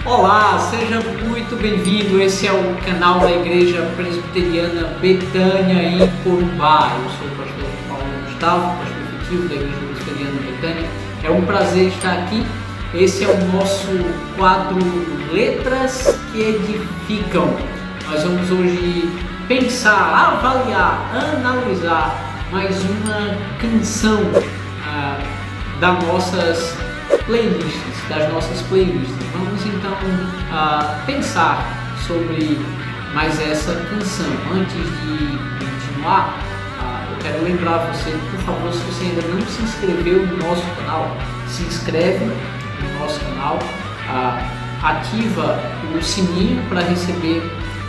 Olá, seja muito bem-vindo. Esse é o canal da Igreja Presbiteriana Betânia em Corumbá. Eu sou o pastor Paulo Gustavo, pastor efetivo da Igreja Presbiteriana Betânia. É um prazer estar aqui. Esse é o nosso quadro Letras que Edificam. Nós vamos hoje pensar, avaliar, analisar mais uma canção das nossas playlists. Vamos então pensar sobre mais essa canção. Antes de continuar, eu quero lembrar você, por favor, se você ainda não se inscreveu no nosso canal, se inscreve no nosso canal, ativa o sininho para receber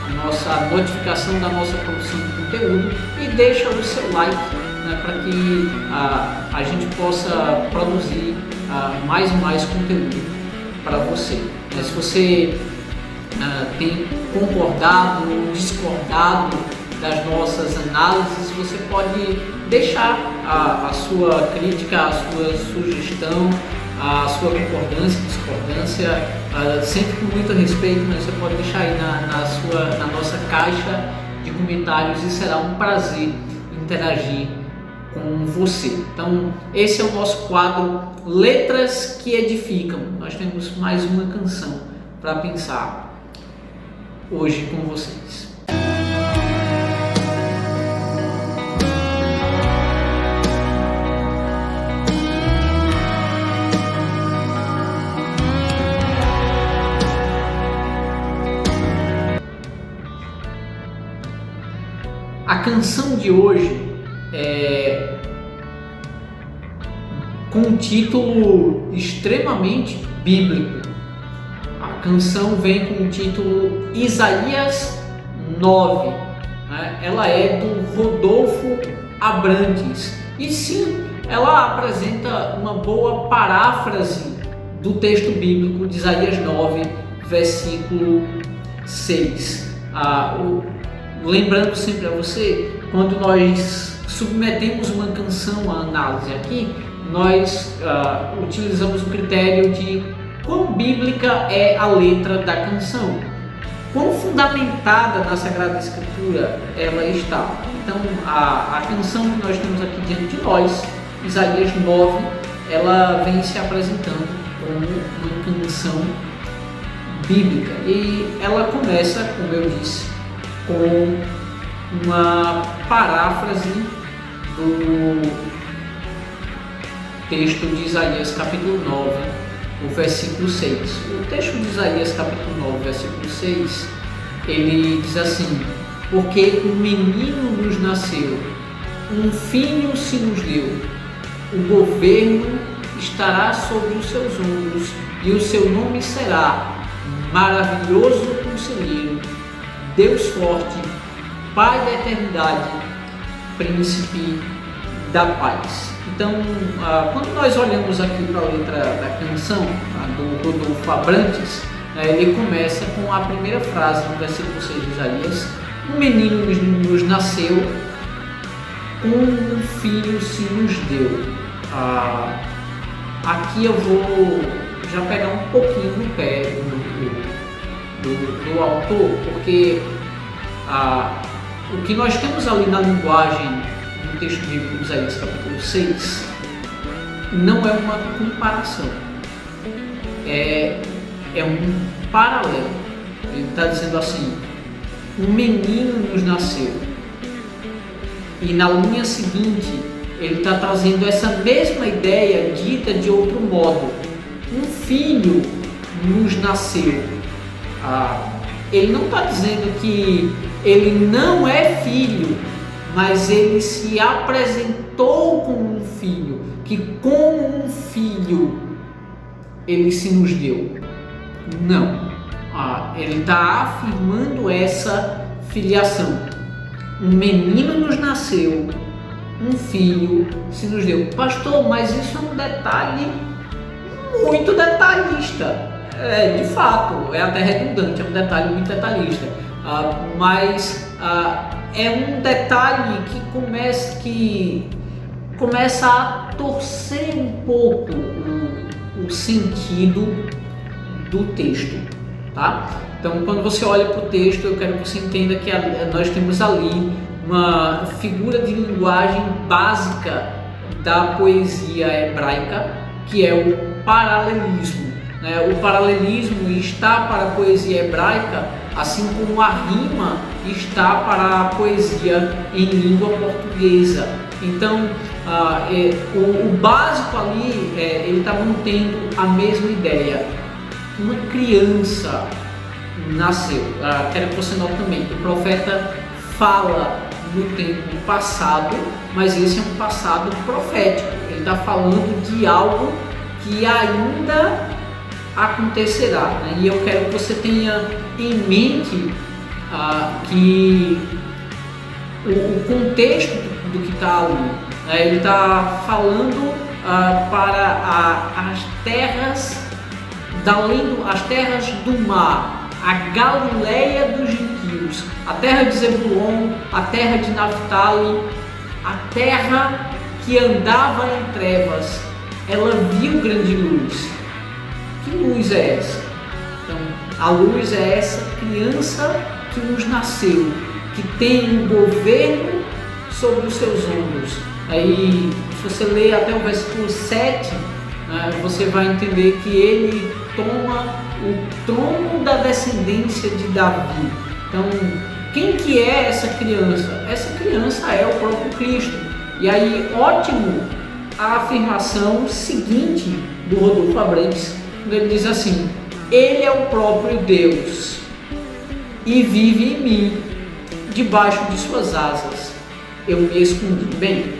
a nossa notificação da nossa produção de conteúdo e deixa o seu like, para que a gente possa produzir mais e mais conteúdo para você. Se você tem concordado ou discordado das nossas análises, você pode deixar a sua crítica, a sua sugestão, a sua concordância, discordância, sempre com muito respeito, mas você pode deixar aí na nossa caixa de comentários e será um prazer interagir com você. Então, esse é o nosso quadro Letras que Edificam. Nós temos mais uma canção para pensar hoje com vocês. A canção de hoje é com um título extremamente bíblico. A canção vem com o título Isaías 9. Ela é do Rodolfo Abrantes. E sim, ela apresenta uma boa paráfrase do texto bíblico de Isaías 9, versículo 6. Lembrando sempre a você, quando nós submetemos uma canção à análise aqui, nós utilizamos o critério de quão bíblica é a letra da canção, quão fundamentada na Sagrada Escritura ela está. Então, a canção que nós temos aqui diante de nós, Isaías 9, ela vem se apresentando como uma canção bíblica e ela começa, como eu disse, com uma paráfrase do texto de Isaías capítulo 9, o versículo 6. O texto de Isaías capítulo 9, versículo 6, ele diz assim: porque um menino nos nasceu, um filho se nos deu, o governo estará sobre os seus ombros e o seu nome será Maravilhoso Conselheiro, Deus Forte, Pai da Eternidade, Príncipe da Paz. Então, quando nós olhamos aqui para a letra da canção do Rodolfo Abrantes, ele começa com a primeira frase do versículo 6 de Isaías: um menino nos nasceu, um filho se nos deu. Aqui eu vou já pegar um pouquinho no pé do autor, porque o que nós temos ali na linguagem do texto bíblico de Isaías capítulo 6 não é uma comparação, é um paralelo. Ele está dizendo assim: um menino nos nasceu, e na linha seguinte ele está trazendo essa mesma ideia dita de outro modo: um filho nos nasceu. Ele não está dizendo que ele não é filho, mas ele se apresentou como um filho, que como um filho ele se nos deu. Não. Ele está afirmando essa filiação. Um menino nos nasceu, um filho se nos deu. Pastor, mas isso é um detalhe muito detalhista. De fato, é até redundante, é um detalhe muito detalhista. Mas é um detalhe que começa a torcer um pouco o sentido do texto. tá? Então, quando você olha para o texto, eu quero que você entenda que nós temos ali uma figura de linguagem básica da poesia hebraica, que é o paralelismo, né? O paralelismo está para a poesia hebraica, assim como a rima está para a poesia em língua portuguesa. Então, o básico ali, ele está mantendo a mesma ideia. Uma criança nasceu. Quero que você note também que o profeta fala no tempo passado, mas esse é um passado profético. Ele está falando de algo que ainda acontecerá, né? E eu quero que você tenha em mente que o contexto do que está ali, né? Ele está falando para as terras as terras do mar, a Galileia dos gentios, a terra de Zebulon, a terra de Naftali, a terra que andava em trevas. Ela viu grande luz. Que luz é essa? Então, a luz é essa criança que nos nasceu, que tem um governo sobre os seus ombros. Aí, se você ler até o versículo 7, você vai entender que ele toma o trono da descendência de Davi. Então, quem que é essa criança? Essa criança é o próprio Cristo. E aí, ótimo a afirmação seguinte do Rodolfo Abrantes, quando ele diz assim: ele é o próprio Deus e vive em mim, debaixo de suas asas eu me escondi. Bem,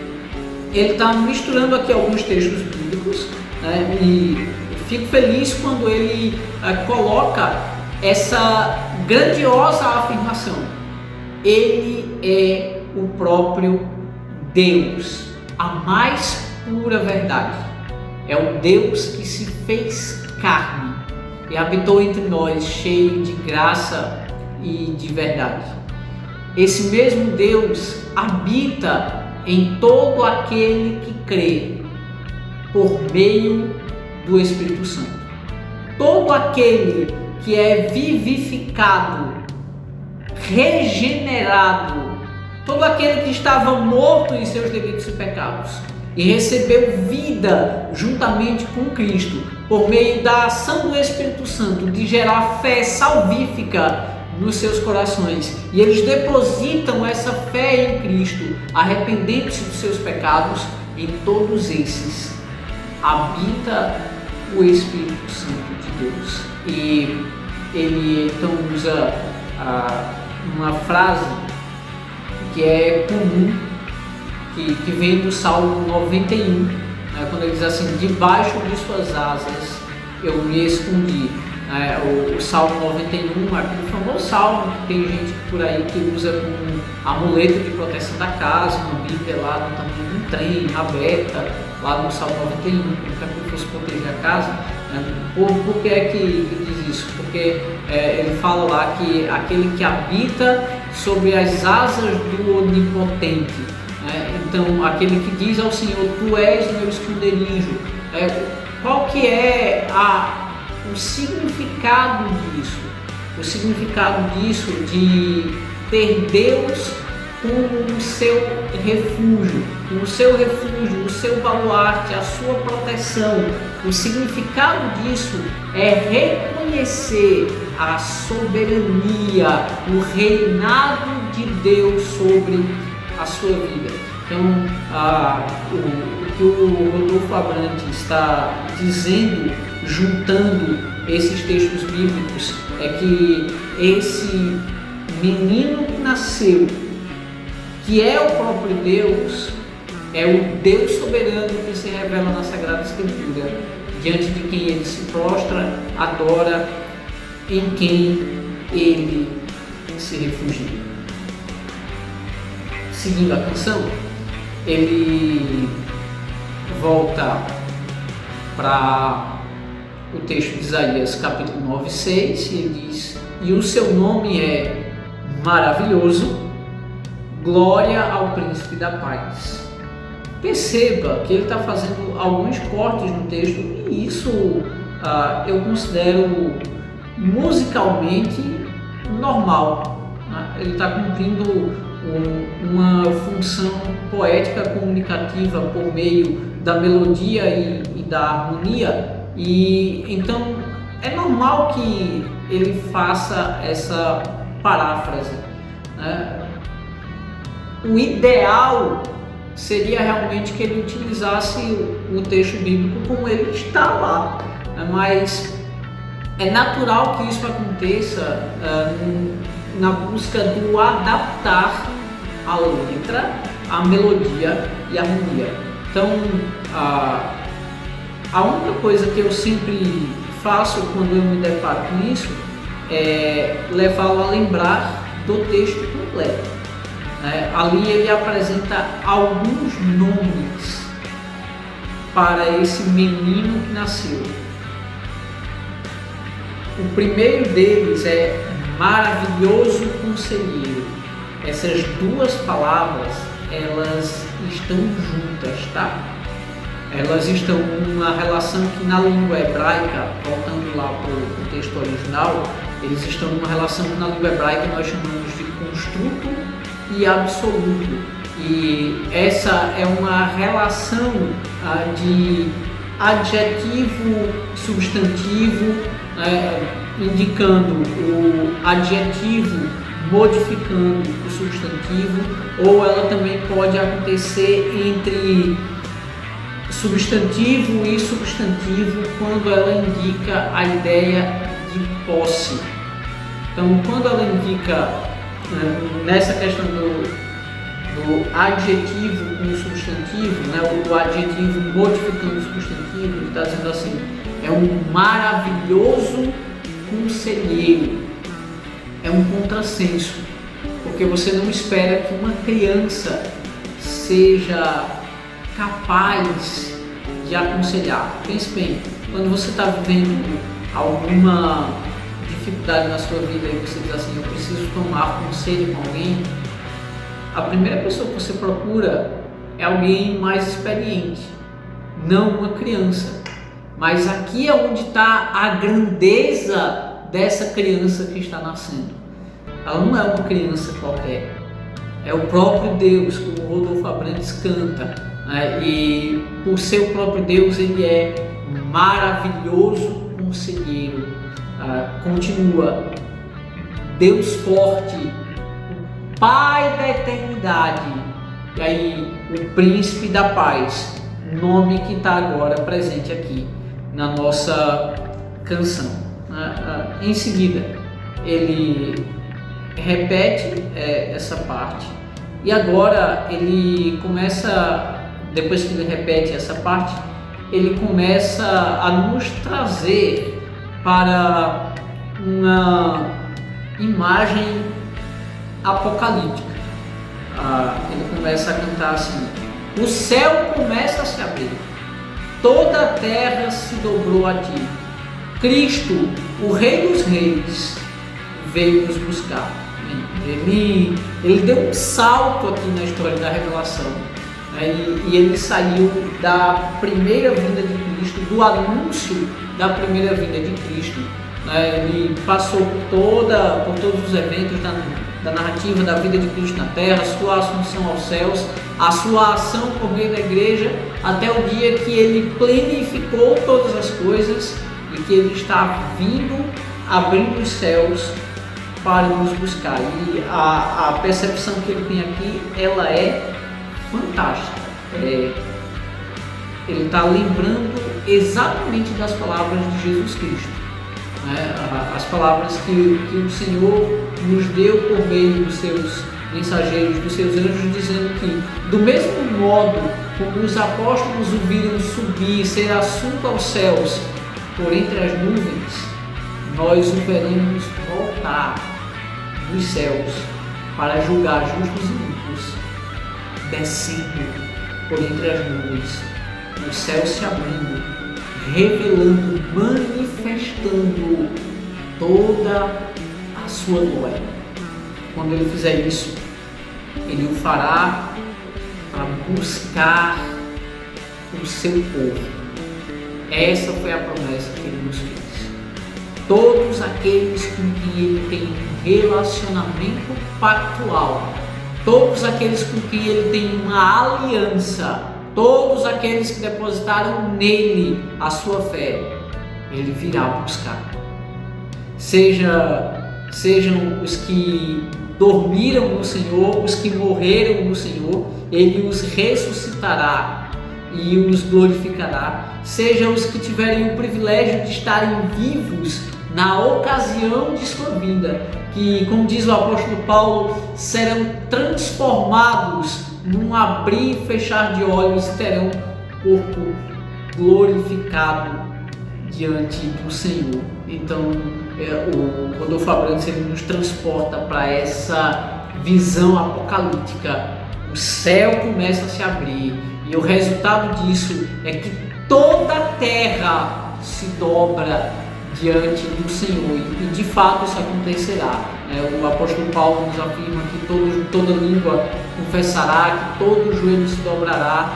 ele está misturando aqui alguns textos bíblicos, né? E fico feliz quando ele coloca essa grandiosa afirmação: ele é o próprio Deus, a mais pura verdade. É o Deus que se fez carne e habitou entre nós, cheio de graça e de verdade. Esse mesmo Deus habita em todo aquele que crê por meio do Espírito Santo. Todo aquele que é vivificado, regenerado, todo aquele que estava morto em seus delitos e pecados e recebeu vida juntamente com Cristo por meio da ação do Espírito Santo de gerar fé salvífica nos seus corações, e eles depositam essa fé em Cristo, arrependendo-se dos seus pecados. Em todos esses habita o Espírito Santo de Deus. E ele então usa uma frase que é comum, que vem do Salmo 91, né, quando ele diz assim: debaixo de suas asas eu me escondi. O Salmo 91, aquele famoso salmo que tem gente por aí que usa como amuleto de proteção da casa, uma Bíblia lá do tamanho de um trem, aberta, lá no Salmo 91, para que fosse proteger a casa. Por que é que diz isso? Porque ele fala lá que aquele que habita sobre as asas do Onipotente, então aquele que diz ao Senhor: tu és meu esconderijo. Qual que é o significado disso? O significado disso de ter Deus como o seu refúgio, o seu baluarte, a sua proteção. O significado disso é reconhecer a soberania, o reinado de Deus sobre a sua vida. Então, o que o Rodolfo Abrantes está dizendo, juntando esses textos bíblicos, é que esse menino que nasceu, que é o próprio Deus, é o Deus soberano que se revela na Sagrada Escritura, diante de quem ele se prostra, adora, em quem ele se refugia. Seguindo a canção, ele volta para o texto de Isaías capítulo 9, 6, e ele diz: e o seu nome é maravilhoso, glória ao príncipe da paz. Perceba que ele está fazendo alguns cortes no texto, e isso eu considero musicalmente normal, né? Ele está cumprindo uma função poética comunicativa por meio da melodia e da harmonia, e então é normal que ele faça essa paráfrase, né? O ideal seria realmente que ele utilizasse o texto bíblico como ele está lá, né? Mas é natural que isso aconteça na busca do adaptar a letra, a melodia e a harmonia. Então, a única coisa que eu sempre faço quando eu me deparo com isso é levá-lo a lembrar do texto completo. Ali ele apresenta alguns nomes para esse menino que nasceu. O primeiro deles é maravilhoso conselheiro. Essas duas palavras, elas estão juntas, tá? Elas estão numa relação que na língua hebraica, voltando lá para o texto original, eles estão numa relação que na língua hebraica nós chamamos de construto e absoluto. E essa é uma relação de adjetivo substantivo, indicando o adjetivo modificando o substantivo, ou ela também pode acontecer entre substantivo e substantivo quando ela indica a ideia de posse. Então, quando ela indica nessa questão do adjetivo com o substantivo, o adjetivo modificando o substantivo, ele está dizendo assim: é um maravilhoso conselheiro. É um contrassenso, porque você não espera que uma criança seja capaz de aconselhar. Pense bem, quando você está vivendo alguma dificuldade na sua vida e você diz assim: eu preciso tomar conselho com alguém, a primeira pessoa que você procura é alguém mais experiente, não uma criança. Mas aqui é onde está a grandeza dessa criança que está nascendo. Ela não é uma criança qualquer, é o próprio Deus, como o Rodolfo Abrantes canta, e por ser o próprio Deus, ele é maravilhoso conselheiro. Continua: Deus forte, Pai da eternidade, e aí o príncipe da paz, nome que está agora presente aqui na nossa canção. Em seguida, ele repete essa parte, e agora ele começa, depois que ele repete essa parte, ele começa a nos trazer para uma imagem apocalíptica. Ele começa a cantar assim: o céu começa a se abrir, toda a terra se dobrou a ti. Cristo, o Rei dos Reis, veio nos buscar. Ele deu um salto aqui na história da revelação, e ele saiu da primeira vinda de Cristo, do anúncio da primeira vinda de Cristo. Ele passou por todos os eventos da narrativa da vida de Cristo na terra, a sua assunção aos céus, a sua ação por meio da igreja, até o dia que ele plenificou todas as coisas e que ele está vindo, abrindo os céus para nos buscar. E a percepção que ele tem aqui, ela é fantástica. Ele está lembrando exatamente das palavras de Jesus Cristo, as palavras que o Senhor nos deu por meio dos seus mensageiros, dos seus anjos, dizendo que, do mesmo modo como os apóstolos o viram subir, ser assunto aos céus por entre as nuvens, nós o veremos voltar dos céus para julgar justos e ímpios, descendo por entre as nuvens, o céu se abrindo, revelando, manifestando toda a sua glória. Quando ele fizer isso, ele o fará para buscar o seu povo. Essa foi a promessa que ele nos fez. todos aqueles com quem ele tem um relacionamento pactual, todos aqueles com quem ele tem uma aliança, todos aqueles que depositaram nele a sua fé, ele virá buscar. Sejam os que dormiram no Senhor, os que morreram no Senhor, ele os ressuscitará e os glorificará. Sejam os que tiverem o privilégio de estarem vivos na ocasião de sua vinda, que, como diz o apóstolo Paulo, serão transformados num abrir e fechar de olhos e terão corpo glorificado diante do Senhor. Então, o Rodolfo Abrantes, ele nos transporta para essa visão apocalíptica. O céu começa a se abrir e o resultado disso é que toda a terra se dobra diante do Senhor, e de fato isso acontecerá. O apóstolo Paulo nos afirma que toda língua confessará, que todo joelho se dobrará,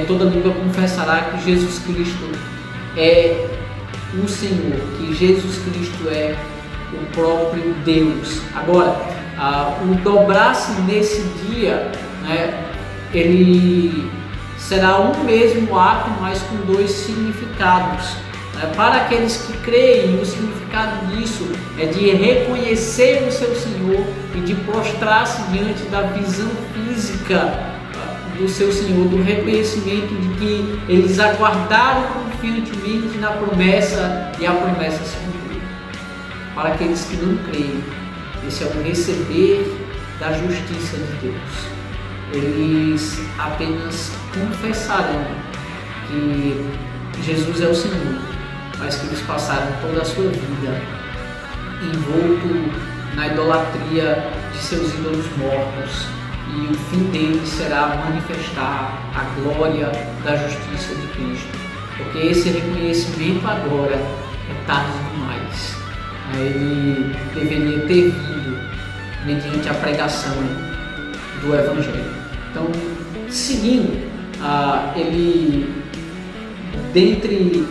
toda língua confessará que Jesus Cristo é o Senhor, que Jesus Cristo é o próprio Deus. Agora, o dobrar-se nesse dia, ele será um mesmo ato, mas com dois significados. Para aqueles que creem, o significado disso é de reconhecer o seu Senhor e de prostrar-se diante da visão física do seu Senhor, do reconhecimento de que eles aguardaram confiantemente na promessa e a promessa se cumpriu. Para aqueles que não creem, esse é o receber da justiça de Deus. Eles apenas confessarão que Jesus é o Senhor, mas que eles passaram toda a sua vida envolto na idolatria de seus ídolos mortos, e o fim deles será manifestar a glória da justiça de Cristo, porque esse reconhecimento agora é tarde demais. Ele deveria ter vindo mediante a pregação do Evangelho. Então, seguindo, ele, dentre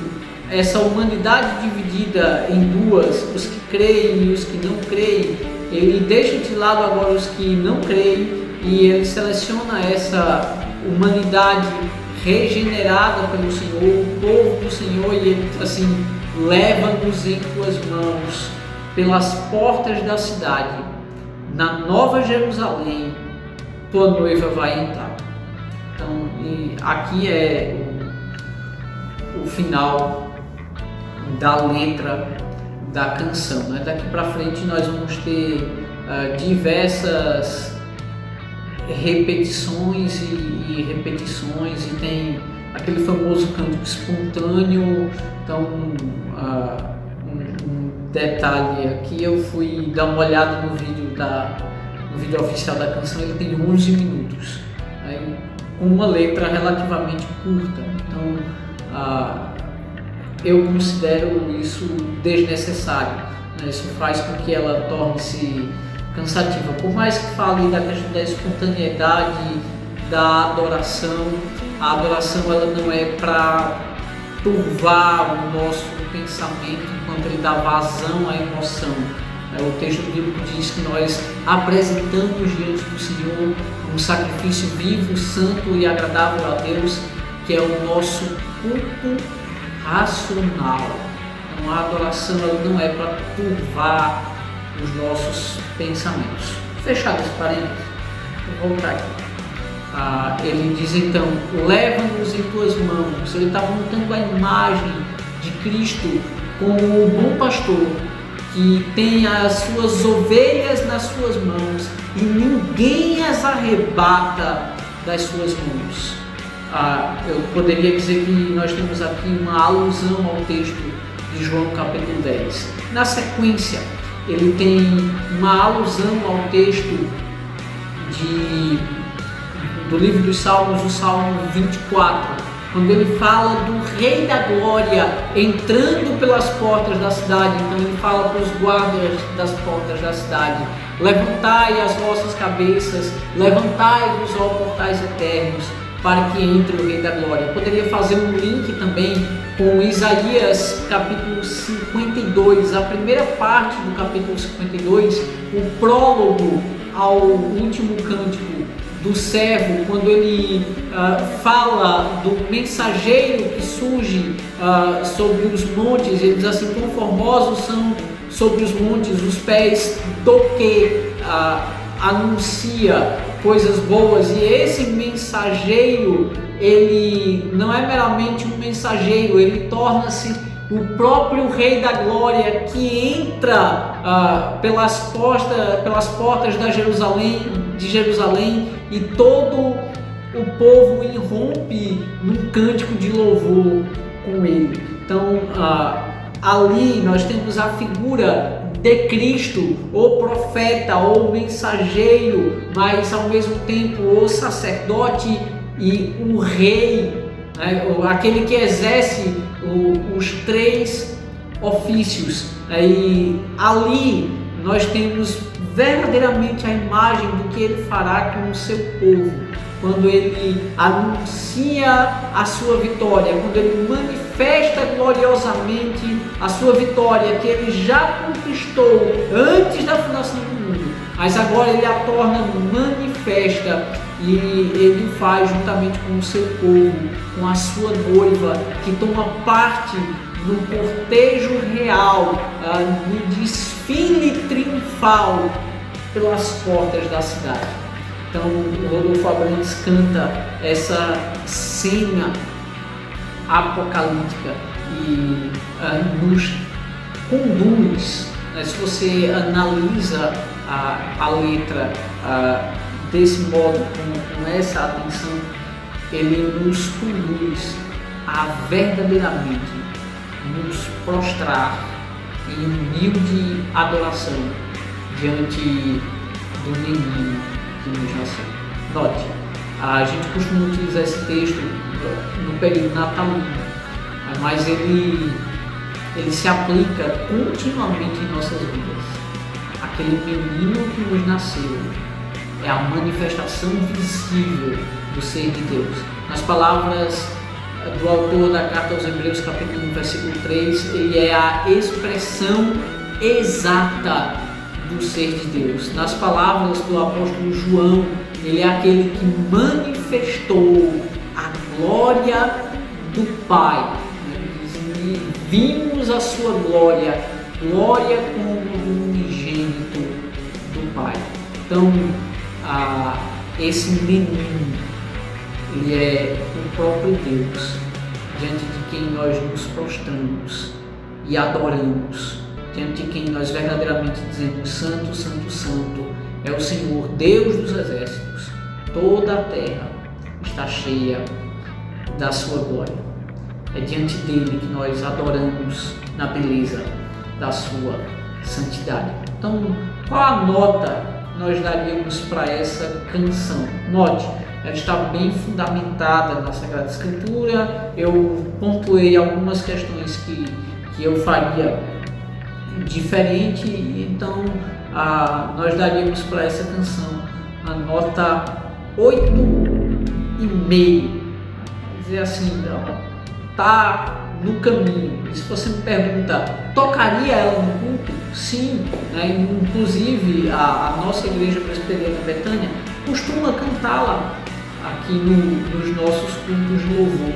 essa humanidade dividida em duas, os que creem e os que não creem, ele deixa de lado agora os que não creem e ele seleciona essa humanidade regenerada pelo Senhor, o povo do Senhor, e ele diz assim: leva-nos em tuas mãos pelas portas da cidade, na Nova Jerusalém, tua noiva vai entrar. Então, aqui é o final da letra da canção, Daqui para frente nós vamos ter diversas repetições e repetições, e tem aquele famoso cântico espontâneo. Então, um detalhe aqui, eu fui dar uma olhada no vídeo oficial da canção, ele tem 11 minutos, com uma letra relativamente curta. Então, eu considero isso desnecessário, Isso faz com que ela torne-se cansativa. Por mais que fale da questão da espontaneidade, da adoração, a adoração ela não é para turvar o nosso pensamento enquanto ele dá vazão à emoção. O texto bíblico diz que nós apresentamos diante do Senhor um sacrifício vivo, santo e agradável a Deus, que é o nosso culto racional. Então, a adoração ela não é para turvar os nossos pensamentos. Fechado esse parênteses, vou voltar aqui. Ele diz então: leva-nos em tuas mãos. Ele está montando a imagem de Cristo como o bom pastor que tem as suas ovelhas nas suas mãos e ninguém as arrebata das suas mãos. Eu poderia dizer que nós temos aqui uma alusão ao texto de João capítulo 10. Na sequência, ele tem uma alusão ao texto do livro dos Salmos, o Salmo 24, quando ele fala do Rei da Glória entrando pelas portas da cidade. Então ele fala para os guardas das portas da cidade: levantai as vossas cabeças, levantai-vos, ó portais eternos, para que entre o Rei da Glória. Eu poderia fazer um link também com Isaías capítulo 52, a primeira parte do capítulo 52, o prólogo ao último cântico do servo, quando ele fala do mensageiro que surge sobre os montes. Ele diz assim: quão formosos são sobre os montes os pés do que anuncia coisas boas. E esse mensageiro, ele não é meramente um mensageiro, ele torna-se o próprio Rei da Glória, que entra pelas portas de Jerusalém, e todo o povo irrompe num cântico de louvor com ele. Então, ali nós temos a figura de Cristo, o profeta, o mensageiro, mas ao mesmo tempo o sacerdote e o rei, né? Aquele que exerce os três ofícios. E ali nós temos verdadeiramente a imagem do que ele fará com o seu povo, quando ele anuncia a sua vitória, quando ele manifesta gloriosamente a sua vitória, que ele já conquistou antes da fundação do mundo, mas agora ele a torna manifesta, e ele o faz juntamente com o seu povo, com a sua noiva, que toma parte no cortejo real, no desfile triunfal pelas portas da cidade. Então o Rodolfo Abrantes canta essa cena apocalíptica e nos conduz, né? Se você analisa a letra desse modo, com essa atenção, ele nos conduz a verdadeiramente nos prostrar em humilde adoração diante do menino que nos nasceu. Note, a gente costuma utilizar esse texto no período natalino, mas ele se aplica continuamente em nossas vidas. Aquele menino que nos nasceu é a manifestação visível do ser de Deus. Nas palavras do autor da carta aos Hebreus, capítulo 1, versículo 3, ele é a expressão exata do ser de Deus. Nas palavras do apóstolo João, ele é aquele que manifestou a glória do Pai. E vimos a sua glória como o unigênito do Pai. Então, esse menino, ele é o próprio Deus, diante de quem nós nos prostramos e adoramos, diante de quem nós verdadeiramente dizemos: Santo, Santo, Santo é o Senhor, Deus dos exércitos. Toda a terra está cheia da sua glória. É diante dele que nós adoramos na beleza da sua santidade. Então, qual a nota nós daríamos para essa canção? Note, ela está bem fundamentada na Sagrada Escritura. Eu pontuei algumas questões que eu faria diferente, então nós daríamos para essa canção a nota 8,5. Dizer assim, está no caminho. E se você me pergunta, tocaria ela no culto? Sim, né? Inclusive a nossa igreja presbiteriana Betânia costuma cantá-la aqui nos nossos cultos de louvor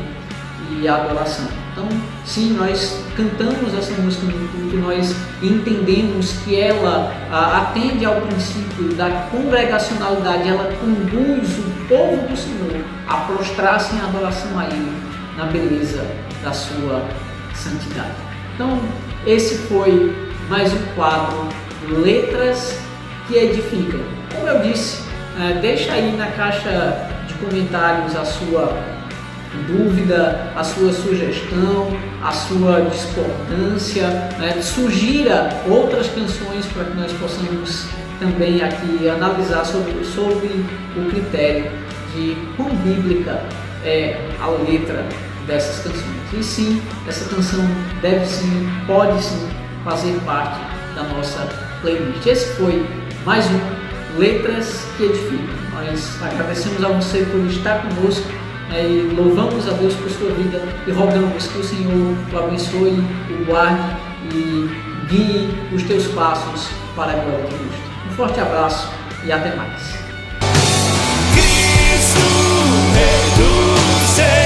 e adoração. Então, sim, nós cantamos essa música no culto, nós entendemos que ela atende ao princípio da congregacionalidade, ela conduz o povo do Senhor a prostrar-se em adoração a Ele, na beleza da sua santidade. Então, esse foi mais um quadro, Letras que Edificam. Como eu disse, deixa aí na caixa de comentários a sua dúvida, a sua sugestão, a sua discordância, né? Sugira outras canções para que nós possamos também aqui analisar sobre o critério de quão bíblica é a letra dessas canções. E sim, essa canção deve sim, pode sim fazer parte da nossa playlist. Esse foi mais um Letras que Edificam. Nós agradecemos a você por estar conosco E louvamos a Deus por sua vida e rogamos que o Senhor o abençoe, o guarde e guie os teus passos para a glória de Cristo. Um forte abraço e até mais. Cristo, Rei do céu.